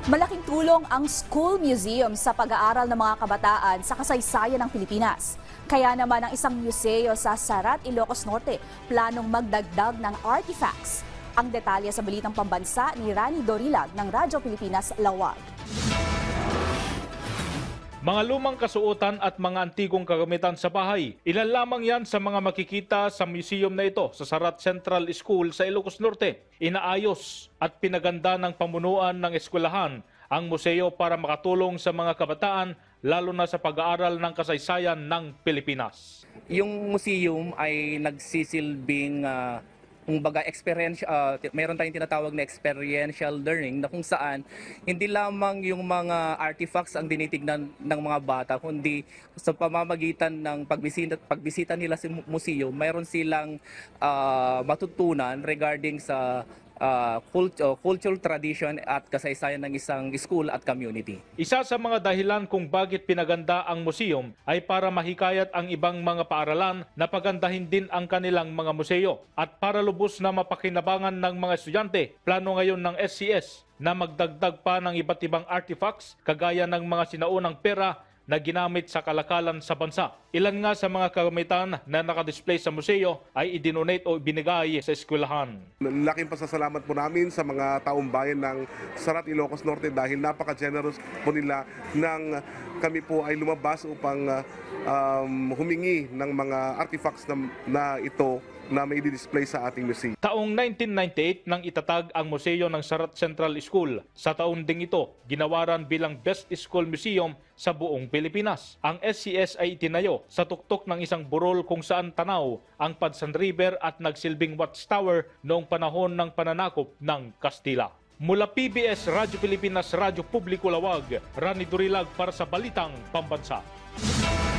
Malaking tulong ang school museum sa pag-aaral ng mga kabataan sa kasaysayan ng Pilipinas. Kaya naman ang isang museo sa Sarat, Ilocos Norte planong magdagdag ng artifacts. Ang detalye sa Balitang Pambansa ni Rani Dorilag ng Radyo Pilipinas Lawag. Mga lumang kasuotan at mga antigong kagamitan sa bahay. Ilan lamang yan sa mga makikita sa museum na ito sa Sarat Central School sa Ilocos Norte. Inaayos at pinaganda ng pamunuan ng eskwelahan ang museo para makatulong sa mga kabataan lalo na sa pag-aaral ng kasaysayan ng Pilipinas. Yung museum ay nagsisilbing kumbaga meron tayong tinatawag na experiential learning na kung saan hindi lamang yung mga artifacts ang dinitignan ng mga bata kundi sa pamamagitan ng pagbisita nila sa museum mayroon silang matutunan regarding sa cultural tradition at kasaysayan ng isang school at community. Isa sa mga dahilan kung bakit pinaganda ang museum ay para mahikayat ang ibang mga paaralan na pagandahin din ang kanilang mga museo at para lubos na mapakinabangan ng mga estudyante. Plano ngayon ng SCS na magdagdag pa ng iba't ibang artifacts kagaya ng mga sinaunang pera na ginamit sa kalakalan sa bansa. Ilan nga sa mga kagamitan na nakadisplay sa museo ay idinonate o binigay sa eskwelahan. Laking pasasalamat po namin sa mga taong bayan ng Sarat, Ilocos Norte dahil napaka-generous po nila nang kami po ay lumabas upang humingi ng mga artifacts na ito na may di-display sa ating museum. Taong 1998 nang itatag ang museo ng Sarat Central School. Sa taon ding ito, ginawaran bilang Best School Museum sa buong Pilipinas. Ang SCS ay itinayo sa tuktok ng isang burol kung saan tanaw ang Padsan River at nagsilbing watchtower noong panahon ng pananakop ng Kastila. Mula PBS Radyo Pilipinas, Radyo Publiko Lawag, Rani Dorilag para sa Balitang Pambansa.